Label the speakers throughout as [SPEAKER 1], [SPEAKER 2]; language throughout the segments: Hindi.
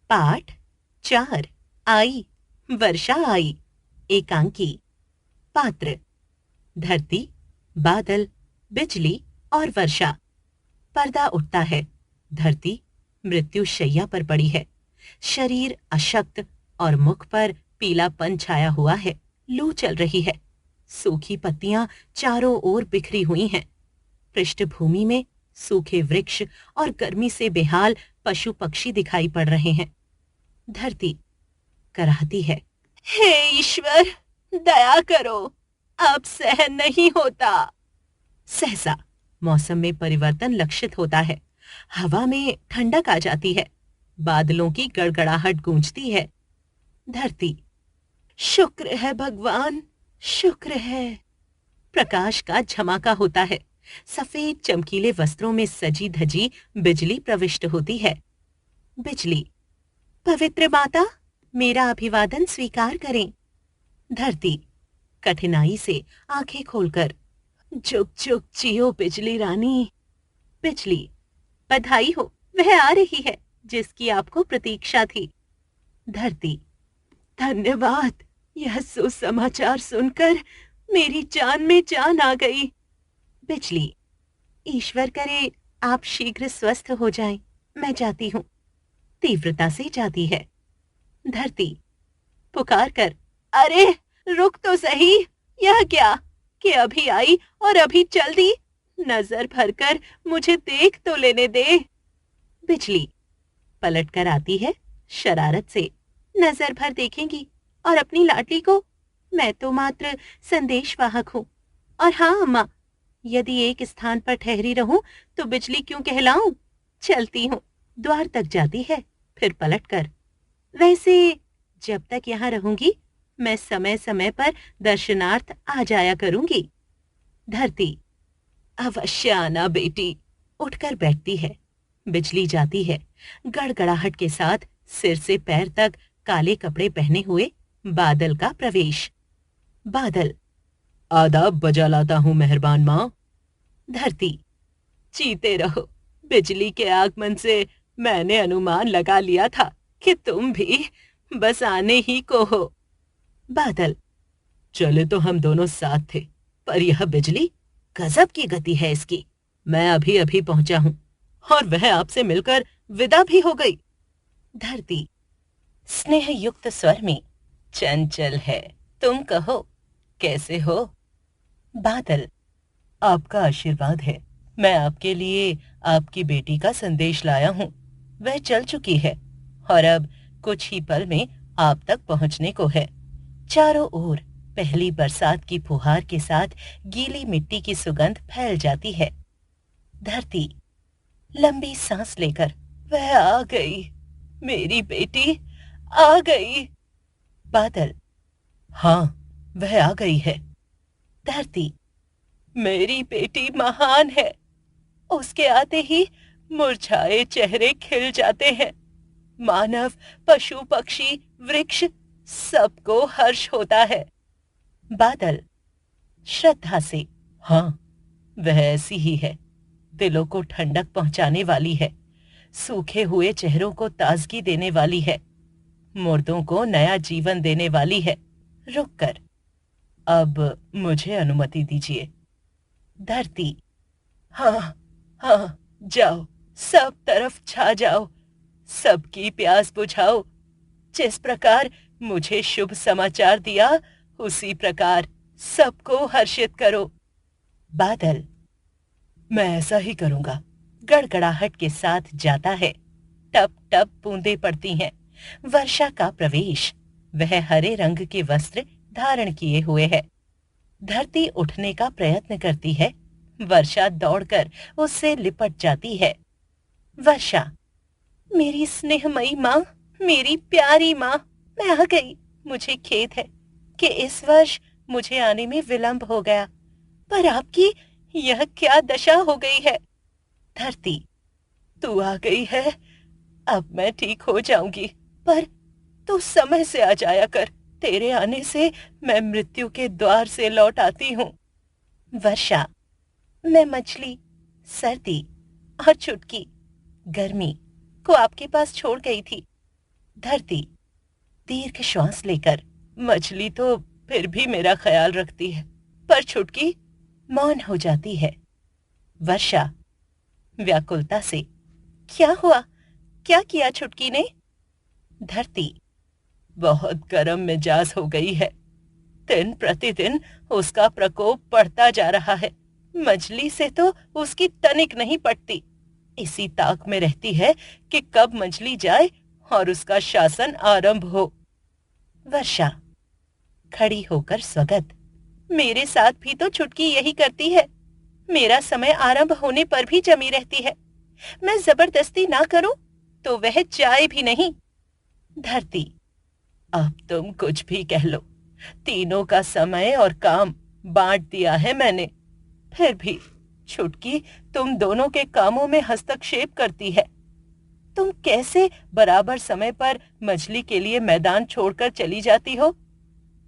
[SPEAKER 1] पाठ 4। आई, वर्षा आई। एकांकी। पात्र: धरती, बादल, बिजली और वर्षा। पर्दा उठता है। धरती मृत्यु शैया पर पड़ी है। शरीर अशक्त और मुख पर पीलापन छाया हुआ है। लू चल रही है। सूखी पत्तियां चारों ओर बिखरी हुई हैं। पृष्ठभूमि में सूखे वृक्ष और गर्मी से बेहाल पशु पक्षी दिखाई पड़ रहे हैं। धरती कराहती है, हे ईश्वर, दया करो, अब सहन नहीं होता। सहसा मौसम में परिवर्तन लक्षित होता है। हवा में ठंडक आ जाती है। बादलों की गड़गड़ाहट गूंजती है। धरती: शुक्र है भगवान, शुक्र है। प्रकाश का झमाका होता है। सफेद चमकीले वस्त्रों में सजी धजी बिजली प्रविष्ट होती है। बिजली: पवित्र माता, मेरा अभिवादन स्वीकार करें। धरती कठिनाई से आंखें खोलकर, जुग जुग जियो बिजली रानी। बिजली: बधाई हो, वह आ रही है जिसकी आपको प्रतीक्षा थी। धरती: धन्यवाद, यह सुसमाचार सुनकर मेरी जान में जान आ गई। बिजली: ईश्वर करे आप शीघ्र स्वस्थ हो जाएं, मैं जाती हूँ। तीव्रता से जाती है। धरती पुकार कर, अरे रुक तो सही, यह क्या कि अभी आई और अभी चल दी। नजर भरकर मुझे देख तो लेने दे। बिजली पलट कर आती है शरारत से, नजर भर देखेंगी और अपनी लाडली को? मैं तो मात्र संदेशवाहक हूँ। और हाँ अम्मा, यदि एक स्थान पर ठहरी रहूं तो बिजली क्यों कहलाऊं? चलती हूँ। द्वार तक जाती है, फिर पलट कर, वैसे जब तक यहाँ रहूंगी मैं समय समय पर दर्शनार्थ आ जाया करूंगी। धरती: अवश्य आना बेटी। उठकर बैठती है। बिजली जाती है। गड़गड़ाहट के साथ सिर से पैर तक काले कपड़े पहने हुए बादल का प्रवेश। बादल: आदाब बजा लाता हूँ मेहरबान माँ। धरती: जीते रहो, बिजली के आगमन से मैंने अनुमान लगा लिया था कि तुम भी बस आने ही को हो। बादल: चले तो हम दोनों साथ थे, पर यह बिजली, गजब की गति है इसकी। मैं अभी अभी पहुंचा हूं और वह आपसे मिलकर विदा भी हो गई। धरती स्नेह युक्त स्वर में, चंचल है, तुम कहो कैसे हो? बादल: आपका आशीर्वाद है। मैं आपके लिए आपकी बेटी का संदेश लाया हूँ। वह चल चुकी है और अब कुछ ही पल में आप तक पहुंचने को है। चारों ओर पहली बरसात की फुहार के साथ गीली मिट्टी की सुगंध फैल जाती है। धरती लंबी सांस लेकर, वह आ गई, मेरी बेटी आ गई। बादल: हाँ, वह आ गई है। धरती: मेरी बेटी महान है। उसके आते ही मुरझाए चेहरे खिल जाते हैं। मानव, पशु पक्षी, वृक्ष, सबको हर्ष होता है। बादल श्रद्धा से: हाँ, वह ऐसी ही है। दिलों को ठंडक पहुंचाने वाली है। सूखे हुए चेहरों को ताजगी देने वाली है। मुर्दों को नया जीवन देने वाली है। रुक कर, अब मुझे अनुमति दीजिए। धरती: हाँ हाँ, जाओ, सब तरफ छा जाओ, सबकी प्यास बुझाओ। जिस प्रकार मुझे शुभ समाचार दिया, उसी प्रकार सबको हर्षित करो। बादल: मैं ऐसा ही करूंगा। गड़गड़ाहट के साथ जाता है। टप टप बूंदें पड़ती हैं। वर्षा का प्रवेश। वह हरे रंग के वस्त्र धारण किए हुए है। धरती उठने का प्रयत्न करती है। वर्षा दौड़कर उससे लिपट जाती है। वर्षा: मेरी स्नेहमयी माँ, मेरी प्यारी माँ, मैं आ गई। मुझे खेद है कि इस वर्ष मुझे आने में विलंब हो गया, पर आपकी यह क्या दशा हो गई है? धरती: तू आ गई है, अब मैं ठीक हो जाऊंगी, पर तू समय से आ जाया कर। तेरे आने से मैं मृत्यु के द्वार से लौट आती हूँ। वर्षा: मैं मछली, सर्दी और चुटकी, गर्मी को आपके पास छोड़ गई थी। धरती दीर्घ श्वास लेकर, मछली तो फिर भी मेरा ख्याल रखती है, पर छुटकी मौन हो जाती है। वर्षा व्याकुलता से, क्या हुआ? क्या किया छुटकी ने? धरती बहुत गर्म मिजाज हो गई है। दिन प्रतिदिन उसका प्रकोप बढ़ता जा रहा है। मछली से तो उसकी तनिक नहीं पटती। इसी ताक में रहती है कि कब मछली जाए और उसका शासन आरंभ हो। वर्षा खड़ी होकर स्वगत, मेरे साथ भी तो छुटकी यही करती है। मेरा समय आरंभ होने पर भी जमी रहती है। मैं जबरदस्ती ना करूं तो वह जाए भी नहीं। धरती, अब तुम कुछ भी कह लो, तीनों का समय और काम बांट दिया है मैंने। फिर भी छुटकी तुम दोनों के कामों में हस्तक्षेप करती है। तुम कैसे बराबर समय पर मछली के लिए मैदान छोड़कर चली जाती हो,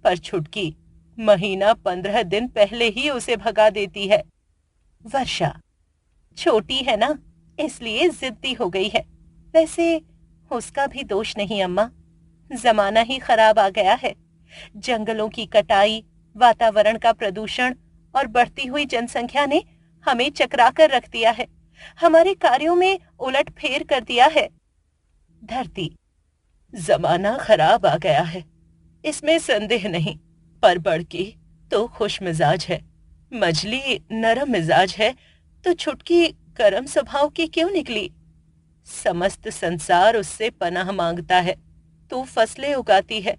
[SPEAKER 1] पर छुटकी महीना 15 दिन पहले ही उसे भगा देती है। वर्षा, छोटी है ना, इसलिए जिद्दी हो गई है। वैसे उसका भी दोष नहीं अम्मा, जमाना ही खराब आ गया है। जंगलों की कटाई, वातावरण का प्रदूषण और बढ़ती हुई जनसंख्या ने हमें चकरा कर रख दिया है, हमारे कार्यों में उलटफेर कर दिया है। धरती, जमाना खराब आ गया है, इसमें संदेह नहीं, पर बड़की तो खुश मिजाज है, मछली नरम मिजाज है, तो छुटकी गर्म स्वभाव की क्यों निकली? समस्त संसार उससे पनाह मांगता है, तू फसलें उगाती है।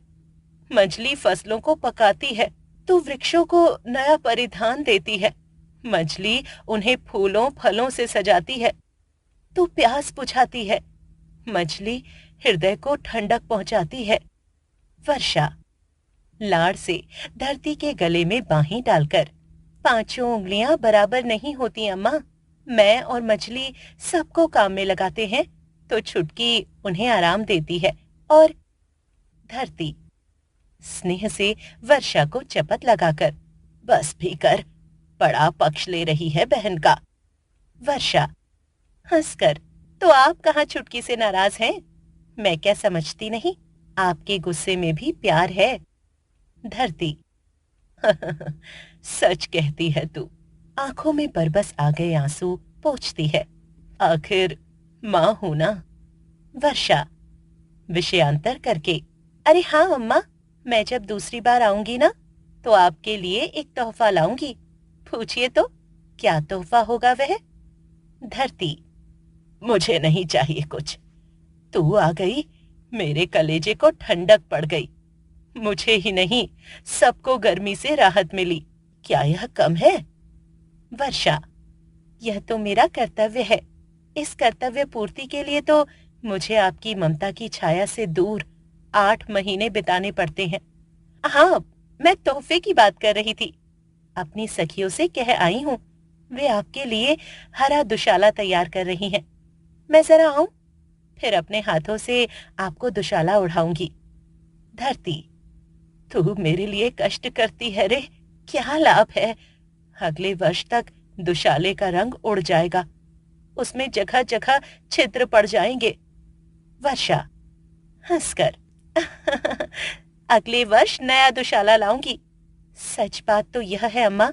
[SPEAKER 1] मछली फसलों को पकाती है, तू वृक्षों को नया परिधान देती है। मछली उन्हें फूलों फलों से सजाती है, तू प्यास बुझाती है। मछली हृदय को ठंडक पहुंचाती है। वर्षा लाड़ से धरती के गले में बाहें डालकर, पांचों उंगलियां बराबर नहीं होती अम्मा। मैं और मछली सबको काम में लगाते हैं, तो छुटकी उन्हें आराम देती है। और धरती स्नेह से वर्षा को चपत लगाकर, बस भी कर, बड़ा पक्ष ले रही है बहन का। वर्षा हंसकर, तो आप कहाँ छुटकी से नाराज हैं? मैं क्या समझती नहीं, आपके गुस्से में भी प्यार है। धरती सच कहती है तू। आंखों में बरबस आ गए आंसू पोंछती है, आखिर माँ हूं ना। वर्षा विषयांतर करके, अरे हाँ अम्मा, मैं जब दूसरी बार आऊंगी ना, तो आपके लिए एक तोहफा लाऊंगी। पूछिए तो, क्या तोहफा होगा वह? धरती, मुझे नहीं चाहिए कुछ। तू आ गई, मेरे कलेजे को ठंडक पड़ गई। मुझे ही नहीं, सबको गर्मी से राहत मिली। क्या यह कम है? वर्षा, यह तो मेरा कर्तव्य है। इस कर्तव्य पूर्ति के लिए तो मुझे आपकी ममता की छाया से दूर 8 महीने बिताने पड़ते हैं। हाँ, मैं तोहफे की बात कर रही थी। अपनी सखियों से कह आई हूँ, वे आपके लिए हरा दुशाला तैयार कर रही हैं। मैं जरा आऊं, फिर अपने हाथों से आपको दुशाला उड़ाऊंगी। धरती, तू मेरे लिए कष्ट करती है रे, क्या लाभ है? अगले वर्ष तक दुशाले का रंग उड़ जाएगा, उसमें जगह जगह छिद्र पड़ जाएंगे। वर्षा हंसकर अगले वर्ष नया दुशाला लाऊंगी। सच बात तो यह है अम्मा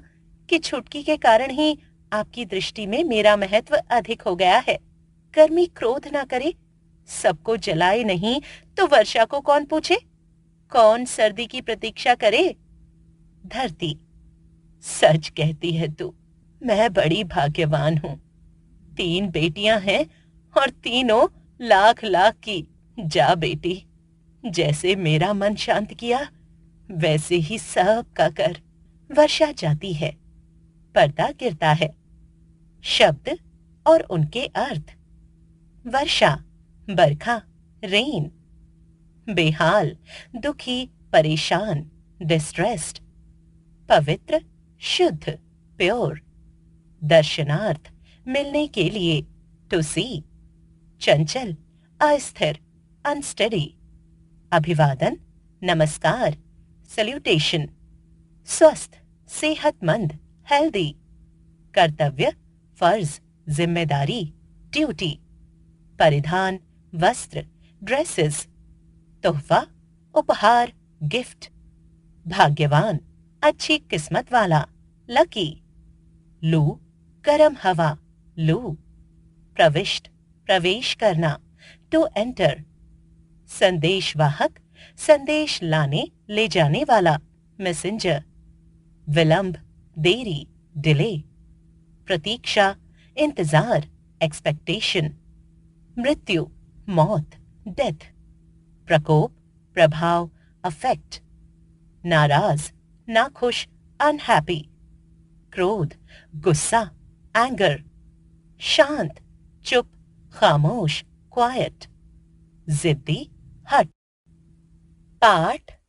[SPEAKER 1] कि छुटकी के कारण ही आपकी दृष्टि में मेरा महत्व अधिक हो गया है। गर्मी क्रोध ना करे, सबको जलाए नहीं तो वर्षा को कौन पूछे? कौन सर्दी की प्रतीक्षा करे? धरती, सच कहती है तू, मैं बड़ी भाग्यवान हूँ। 3 बेटियां हैं और तीनों लाख लाख की। जा बेटी, जैसे मेरा मन शांत किया, वैसे ही सब का कर। वर्षा जाती है, पर्दा गिरता है। शब्द और उनके अर्थ। वर्षा, बरखा, रेन। बेहाल, दुखी, परेशान, डिस्ट्रेस्ड। पवित्र, शुद्ध, प्योर। दर्शनार्थ, मिलने के लिए, टू सी। चंचल, अस्थिर, अनस्टेडी। अभिवादन, नमस्कार, सल्यूटेशन। स्वस्थ, सेहतमंद, हेल्दी। कर्तव्य, फर्ज, जिम्मेदारी, ड्यूटी। परिधान, वस्त्र, ड्रेसेस। तोहफा, उपहार, गिफ्ट। भाग्यवान, अच्छी किस्मत वाला, लकी। लू, गर्म हवा, लू। प्रविष्ट, प्रवेश करना, टू एंटर। संदेशवाहक, संदेश लाने ले जाने वाला, मैसेंजर। विलंब, देरी, डिले। प्रतीक्षा, इंतजार, एक्सपेक्टेशन। मृत्यु, मौत, डेथ। प्रकोप, प्रभाव, अफेक्ट। नाराज, नाखुश, अनहैप्पी। क्रोध, गुस्सा, एंगर। शांत, चुप, खामोश, क्वाइट। जिद्दी, हट। पाठ